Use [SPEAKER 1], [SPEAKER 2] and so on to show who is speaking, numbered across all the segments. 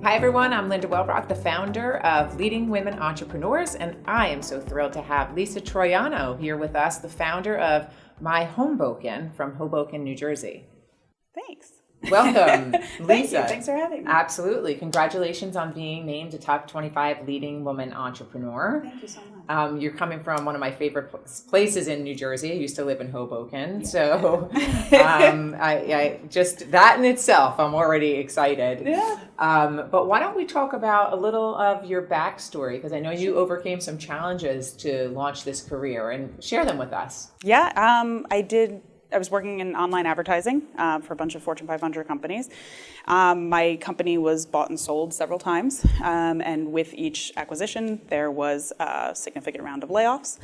[SPEAKER 1] Hi everyone, I'm Linda Wellbrock, the founder of Leading Women Entrepreneurs, and I am so thrilled to have Lisa Troyano here with us, the founder of myHOMEboken from Hoboken, New Jersey.
[SPEAKER 2] Thanks.
[SPEAKER 1] Welcome, Lisa.
[SPEAKER 2] Thank you. Thanks for having me.
[SPEAKER 1] Absolutely. Congratulations on being named a top 25 leading woman entrepreneur.
[SPEAKER 2] Thank you so much.
[SPEAKER 1] You're coming from one of my favorite places in New Jersey. I used to live in Hoboken.
[SPEAKER 2] Yeah.
[SPEAKER 1] So I just, that in itself, I'm already excited.
[SPEAKER 2] Yeah.
[SPEAKER 1] But why don't we talk about a little of your backstory? Because I know you overcame some challenges to launch this career, and share them with us.
[SPEAKER 2] Yeah, I was working in online advertising for a bunch of Fortune 500 companies. My company was bought and sold several times, and with each acquisition, there was a significant round of layoffs.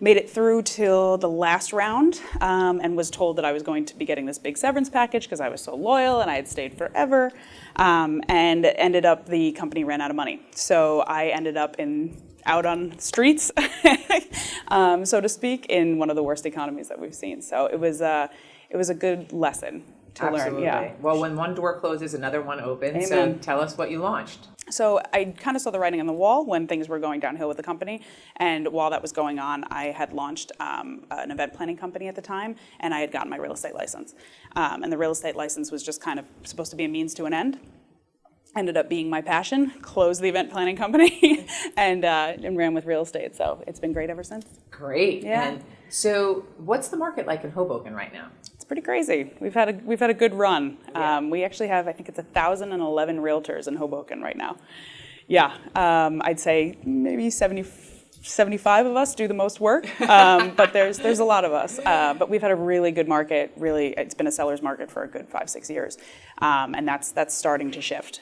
[SPEAKER 2] Made it through till the last round, and was told that I was going to be getting this big severance package because I was so loyal and I had stayed forever, and ended up the company ran out of money. So I ended up out on streets, so to speak, in one of the worst economies that we've seen. So it was a good lesson to
[SPEAKER 1] Absolutely.
[SPEAKER 2] learn. Yeah.
[SPEAKER 1] Well, when one door closes, another one opens.
[SPEAKER 2] Amen.
[SPEAKER 1] So tell us what you launched.
[SPEAKER 2] So I kind of saw the writing on the wall when things were going downhill with the company. And while that was going on, I had launched an event planning company at the time, and I had gotten my real estate license. And the real estate license was just kind of supposed to be a means to an end. Ended up being my passion, closed the event planning company, and ran with real estate. So it's been great ever since.
[SPEAKER 1] Great.
[SPEAKER 2] Yeah.
[SPEAKER 1] And so what's the market like in Hoboken right now?
[SPEAKER 2] It's pretty crazy. We've had a good run.
[SPEAKER 1] Yeah.
[SPEAKER 2] We actually have, I think it's 1,011 realtors in Hoboken right now. Yeah, I'd say maybe 75 of us do the most work, but there's a lot of us. But we've had a really good market. Really, it's been a seller's market for a good 5-6 years, and that's starting to shift.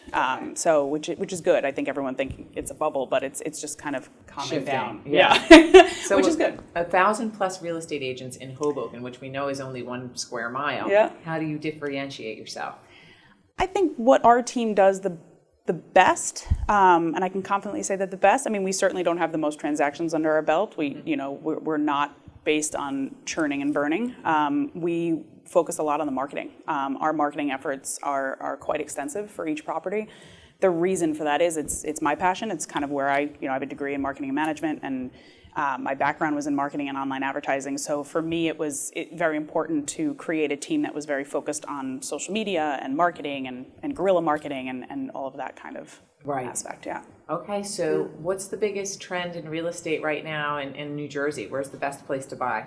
[SPEAKER 2] So which is good. I think everyone thinks it's a bubble, but it's just kind of calming
[SPEAKER 1] Shifting.
[SPEAKER 2] down.
[SPEAKER 1] Yeah. So
[SPEAKER 2] which is good.
[SPEAKER 1] 1,000+ real estate agents in Hoboken, which we know is only 1 square mile.
[SPEAKER 2] Yeah.
[SPEAKER 1] How do you differentiate yourself?
[SPEAKER 2] I think what our team does the best, and I can confidently say that the best. I mean, we certainly don't have the most transactions under our belt. We're not based on churning and burning. We focus a lot on the marketing. Our marketing efforts are quite extensive for each property. The reason for that is it's my passion. It's kind of where I have a degree in marketing and management, and my background was in marketing and online advertising. So for me, it was very important to create a team that was very focused on social media and marketing and guerrilla marketing and all of that kind of aspect. Yeah.
[SPEAKER 1] Okay, so what's the biggest trend in real estate right now in New Jersey? Where's the best place to buy?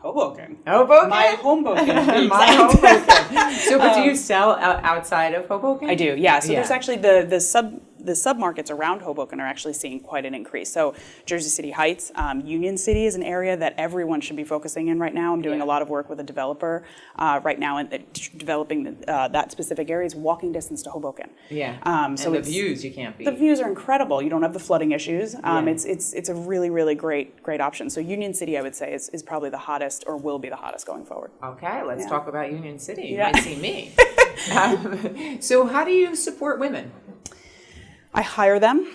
[SPEAKER 2] Hoboken.
[SPEAKER 1] Hoboken?
[SPEAKER 2] myHOMEboken.
[SPEAKER 1] myHOMEboken. So, but do you sell outside of Hoboken?
[SPEAKER 2] I do, yeah. So there's actually the submarkets around Hoboken are actually seeing quite an increase. So Jersey City Heights, Union City is an area that everyone should be focusing in right now. I'm doing a lot of work with a developer right now and developing that specific area. Is walking distance to Hoboken.
[SPEAKER 1] Yeah. So the views you can't beat.
[SPEAKER 2] The views are incredible. You don't have the flooding issues. It's a really, really great option. So Union City, I would say, is probably the hottest or will be the hottest going forward.
[SPEAKER 1] Okay, let's talk about Union City. You
[SPEAKER 2] Yeah.
[SPEAKER 1] might see me. So how do you support women?
[SPEAKER 2] I hire them.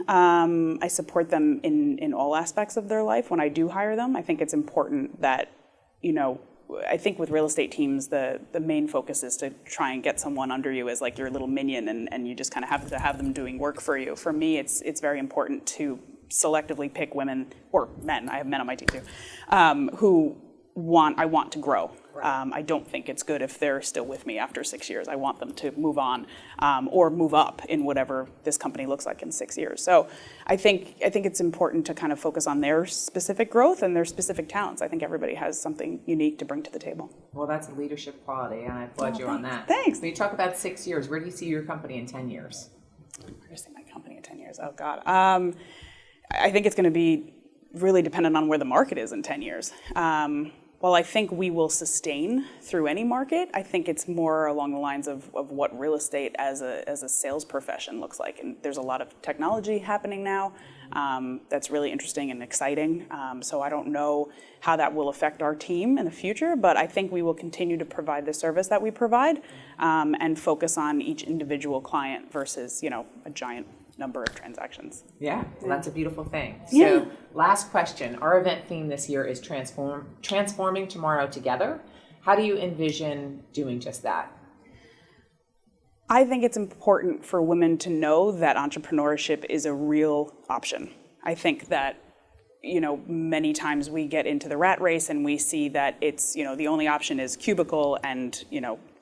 [SPEAKER 2] I support them in all aspects of their life. When I do hire them, I think it's important that, I think with real estate teams, the main focus is to try and get someone under you as like your little minion, and you just kind of have to have them doing work for you. For me, it's very important to selectively pick women, or men, I have men on my team too, who I want to grow. I don't think it's good if they're still with me after 6 years. I want them to move on or move up in whatever this company looks like in 6 years. So I think it's important to kind of focus on their specific growth and their specific talents. I think everybody has something unique to bring to the table.
[SPEAKER 1] Well, that's a leadership quality, and I applaud you on that.
[SPEAKER 2] Thanks.
[SPEAKER 1] When you talk about 6 years, where do you see your company in 10 years?
[SPEAKER 2] Where do I see my company in 10 years? Oh, God. I think it's going to be really dependent on where the market is in 10 years. While I think we will sustain through any market, I think it's more along the lines of what real estate as a sales profession looks like. And there's a lot of technology happening now that's really interesting and exciting. So I don't know how that will affect our team in the future, but I think we will continue to provide the service that we provide and focus on each individual client versus, a giant number of transactions.
[SPEAKER 1] Yeah, well, that's a beautiful thing.
[SPEAKER 2] Yeah.
[SPEAKER 1] So last question. Our event theme this year is transforming tomorrow together. How do you envision doing just that?
[SPEAKER 2] I think it's important for women to know that entrepreneurship is a real option. I think that, many times we get into the rat race and we see that it's, the only option is cubicle and,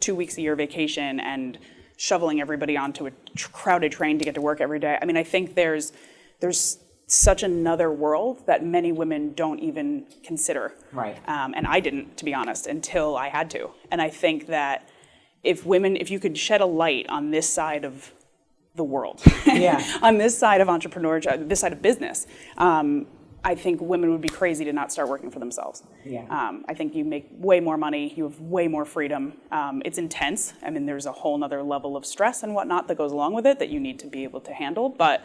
[SPEAKER 2] 2 weeks a year vacation and shoveling everybody onto a crowded train to get to work every day. I mean, I think there's such another world that many women don't even consider.
[SPEAKER 1] Right.
[SPEAKER 2] And I didn't, to be honest, until I had to. And I think that if you could shed a light on this side of the world, on this side of entrepreneurship, this side of business, I think women would be crazy to not start working for themselves.
[SPEAKER 1] Yeah.
[SPEAKER 2] I think you make way more money, you have way more freedom. It's intense. I mean, there's a whole nother level of stress and whatnot that goes along with it that you need to be able to handle, but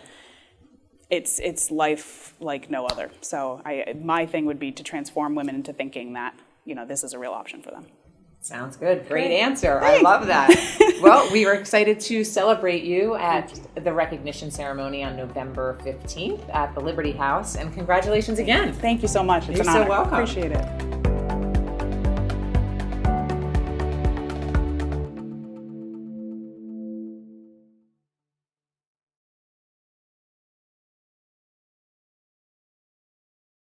[SPEAKER 2] it's life like no other. So my thing would be to transform women into thinking that, this is a real option for them.
[SPEAKER 1] Sounds good. Great answer. I love that. Well, we were excited to celebrate you at the recognition ceremony on November 15th at the Liberty House, and congratulations again.
[SPEAKER 2] Thank you so much. It's
[SPEAKER 1] You're
[SPEAKER 2] an honor.
[SPEAKER 1] so welcome.
[SPEAKER 2] Appreciate it.